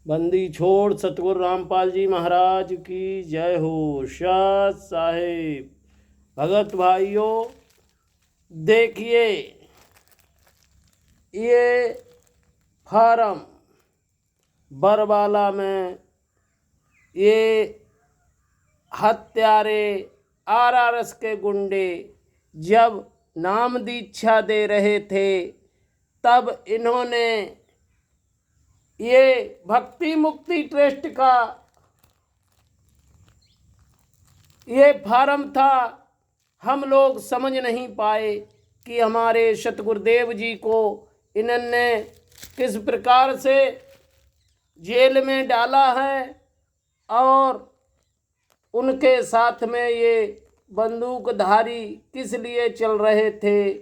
बंदी छोड़ सतगुरु रामपाल जी महाराज की जय हो। सत साहिब। भगत भाइयों, देखिए ये फार्म बरवाला में ये हत्यारे आरआरएस के गुंडे जब नाम दीक्षा दे रहे थे तब इन्होंने ये भक्ति मुक्ति ट्रस्ट का ये फार्म था। हम लोग समझ नहीं पाए कि हमारे सतगुरुदेव जी को इन्होंने किस प्रकार से जेल में डाला है और उनके साथ में ये बंदूकधारी किस लिए चल रहे थे।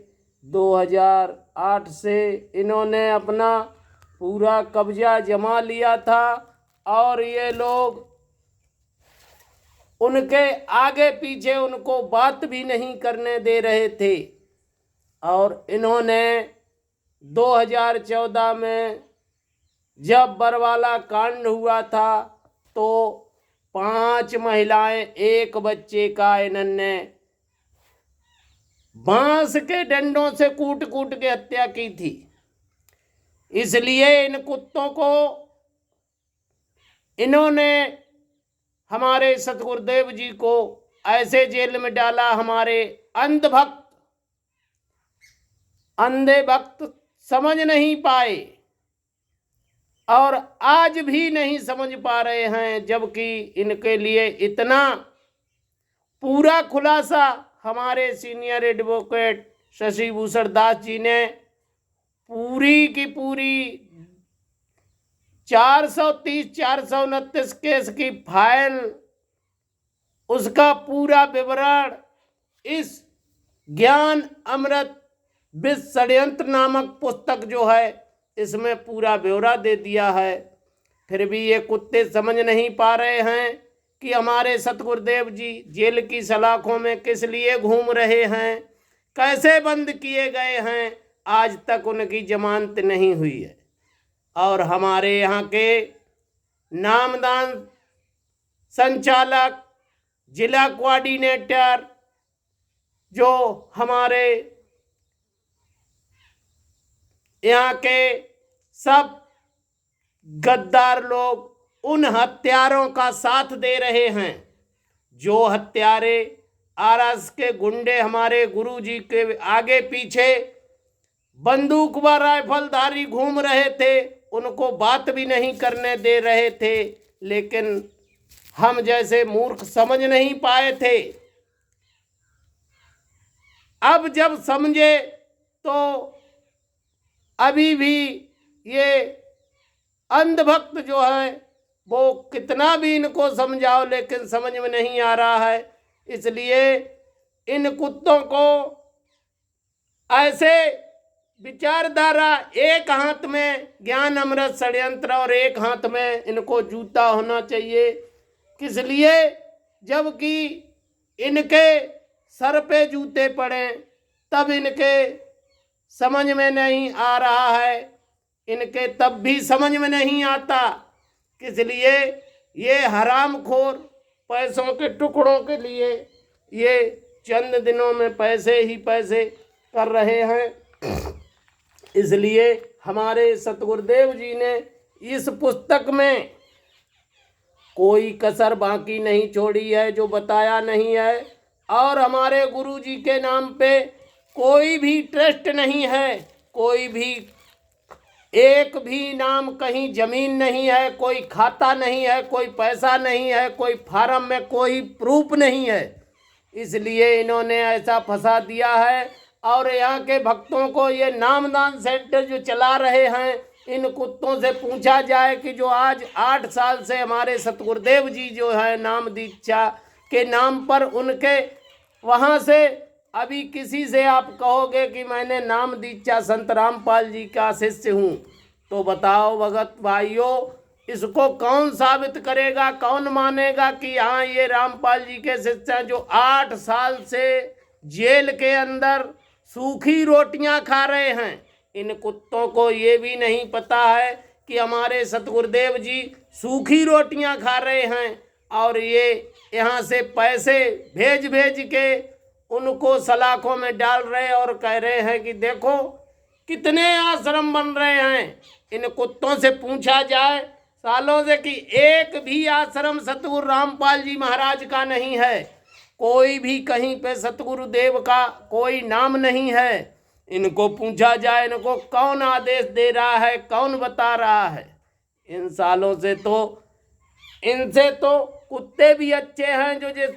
2008 से इन्होंने अपना पूरा कब्जा जमा लिया था और ये लोग उनके आगे पीछे उनको बात भी नहीं करने दे रहे थे। और इन्होंने 2014 में जब बरवाला कांड हुआ था तो 5 महिलाएं 1 बच्चे का इन्होंने बांस के डंडों से कूट कूट के हत्या की थी। इसलिए इन कुत्तों को इन्होंने हमारे सतगुरुदेव जी को ऐसे जेल में डाला। हमारे अंधे भक्त समझ नहीं पाए और आज भी नहीं समझ पा रहे हैं, जबकि इनके लिए इतना पूरा खुलासा हमारे सीनियर एडवोकेट शशि भूषण दास जी ने पूरी की पूरी 430-429 केस की फाइल, उसका पूरा विवरण इस ज्ञान अमृत विश्व षड्यंत्र नामक पुस्तक जो है इसमें पूरा ब्यौरा दे दिया है। फिर भी ये कुत्ते समझ नहीं पा रहे हैं कि हमारे सतगुरुदेव जी जेल की सलाखों में किस लिए घूम रहे हैं, कैसे बंद किए गए हैं, आज तक उनकी जमानत नहीं हुई है। और हमारे यहाँ के नामदान संचालक, जिला कोऑर्डिनेटर, जो हमारे यहाँ के सब गद्दार लोग उन हत्यारों का साथ दे रहे हैं। जो हत्यारे आरएस के गुंडे हमारे गुरुजी के आगे पीछे बंदूक व राइफलधारी घूम रहे थे, उनको बात भी नहीं करने दे रहे थे। लेकिन हम जैसे मूर्ख समझ नहीं पाए थे। अब जब समझे तो अभी भी ये अंधभक्त जो है वो कितना भी इनको समझाओ लेकिन समझ में नहीं आ रहा है। इसलिए इन कुत्तों को ऐसे विचारधारा, एक हाथ में ज्ञान अमृत षड्यंत्र और एक हाथ में इनको जूता होना चाहिए। किस लिए? जबकि इनके सर पे जूते पड़े तब इनके समझ में नहीं आ रहा है, इनके तब भी समझ में नहीं आता। किस लिए? ये हरामखोर पैसों के टुकड़ों के लिए ये चंद दिनों में पैसे ही पैसे कर रहे हैं। इसलिए हमारे सतगुरुदेव जी ने इस पुस्तक में कोई कसर बाकी नहीं छोड़ी है जो बताया नहीं है। और हमारे गुरु जी के नाम पे कोई भी ट्रस्ट नहीं है, कोई भी एक भी नाम कहीं जमीन नहीं है, कोई खाता नहीं है, कोई पैसा नहीं है, कोई फार्म में कोई प्रूफ नहीं है। इसलिए इन्होंने ऐसा फंसा दिया है। और यहाँ के भक्तों को ये नामदान सेंटर जो चला रहे हैं, इन कुत्तों से पूछा जाए कि जो आज 8 साल से हमारे सतगुरुदेव जी जो है नाम दीक्षा के नाम पर उनके वहाँ से अभी किसी से आप कहोगे कि मैंने नाम दीक्षा संत रामपाल जी का शिष्य हूँ, तो बताओ भगत भाइयों, इसको कौन साबित करेगा, कौन मानेगा कि हाँ ये रामपाल जी के शिष्य हैं जो 8 साल से जेल के अंदर सूखी रोटियां खा रहे हैं। इन कुत्तों को ये भी नहीं पता है कि हमारे सतगुरुदेव जी सूखी रोटियां खा रहे हैं और ये यहाँ से पैसे भेज भेज के उनको सलाखों में डाल रहे और कह रहे हैं कि देखो कितने आश्रम बन रहे हैं। इन कुत्तों से पूछा जाए सालों से कि एक भी आश्रम सतगुरु रामपाल जी महाराज का नहीं है, कोई भी कहीं पे सतगुरुदेव का कोई नाम नहीं है। इनको पूछा जाए इनको कौन आदेश दे रहा है, कौन बता रहा है। इन सालों से तो इनसे तो कुत्ते भी अच्छे हैं जो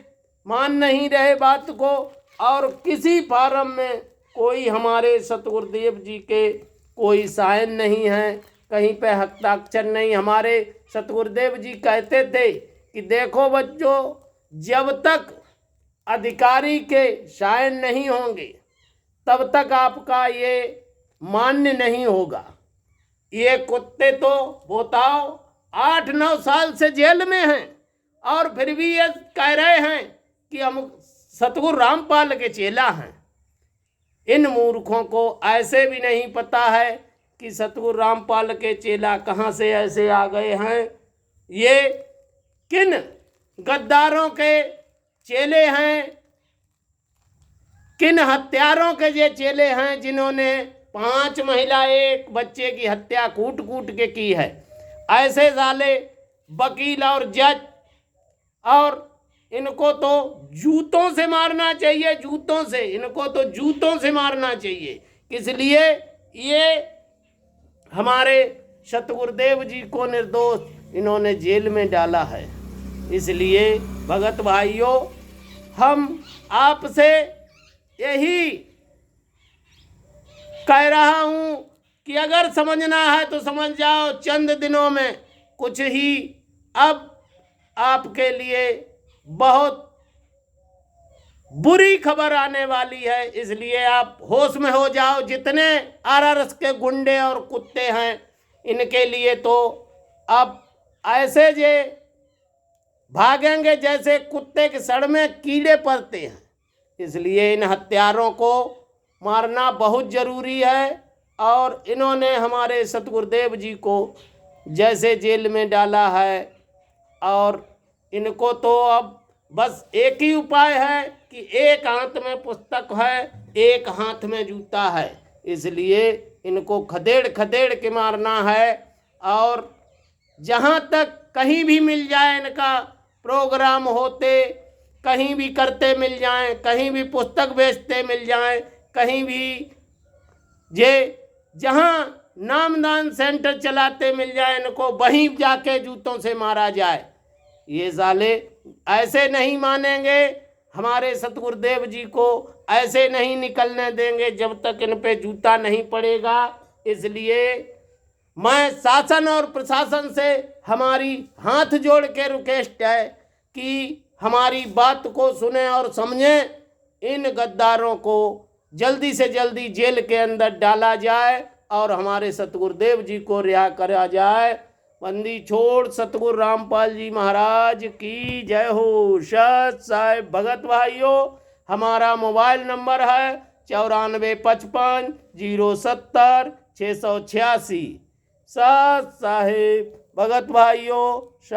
मान नहीं रहे बात को, और किसी फार्म में कोई हमारे सतगुरुदेव जी के कोई साइन नहीं है, कहीं पे हस्ताक्षर नहीं। हमारे सतगुरुदेव जी कहते थे कि देखो बच्चों, जब तक अधिकारी के साइन नहीं होंगे तब तक आपका ये मान्य नहीं होगा। ये कुत्ते तो बताओ 8-9 साल से जेल में हैं और फिर भी ये कह रहे हैं कि हम सतगुरु रामपाल के चेला हैं। इन मूर्खों को ऐसे भी नहीं पता है कि सतगुरु रामपाल के चेला कहाँ से ऐसे आ गए हैं। ये किन गद्दारों के चेले हैं, किन हत्यारों के ये चेले हैं जिन्होंने 5 महिला 1 बच्चे की हत्या कूट कूट के की है। ऐसे साले वकील और जज, और इनको तो जूतों से मारना चाहिए, जूतों से, इनको तो जूतों से मारना चाहिए। इसलिए ये हमारे सतगुरुदेव जी को निर्दोष इन्होंने जेल में डाला है। इसलिए भगत भाइयों, हम आपसे यही कह रहा हूँ कि अगर समझना है तो समझ जाओ। चंद दिनों में कुछ ही अब आपके लिए बहुत बुरी खबर आने वाली है, इसलिए आप होश में हो जाओ। जितने आरआरएस के गुंडे और कुत्ते हैं, इनके लिए तो अब ऐसे जे भागेंगे जैसे कुत्ते के सड़ में कीड़े पड़ते हैं। इसलिए इन हत्यारों को मारना बहुत ज़रूरी है। और इन्होंने हमारे सतगुरुदेव जी को जैसे जेल में डाला है, और इनको तो अब बस एक ही उपाय है कि एक हाथ में पुस्तक है, एक हाथ में जूता है। इसलिए इनको खदेड़ खदेड़ के मारना है। और जहाँ तक कहीं भी मिल जाए, इनका प्रोग्राम होते कहीं भी करते मिल जाएं, कहीं भी पुस्तक बेचते मिल जाएं, कहीं भी जहाँ नामदान सेंटर चलाते मिल जाए, इनको वहीं जाके जूतों से मारा जाए। ये साले ऐसे नहीं मानेंगे, हमारे सतगुरुदेव जी को ऐसे नहीं निकलने देंगे जब तक इन पे जूता नहीं पड़ेगा। इसलिए मैं शासन और प्रशासन से हमारी हाथ जोड़ के रिक्वेस्ट है कि हमारी बात को सुने और समझें। इन गद्दारों को जल्दी से जल्दी जेल के अंदर डाला जाए और हमारे सतगुरुदेव जी को रिहा करा जाए। बंदी छोड़ सतगुरु रामपाल जी महाराज की जय हो। सत साहिब भगत भाइयों, हमारा मोबाइल नंबर है 9455 070 686। सत साहिब भगत भाइयों।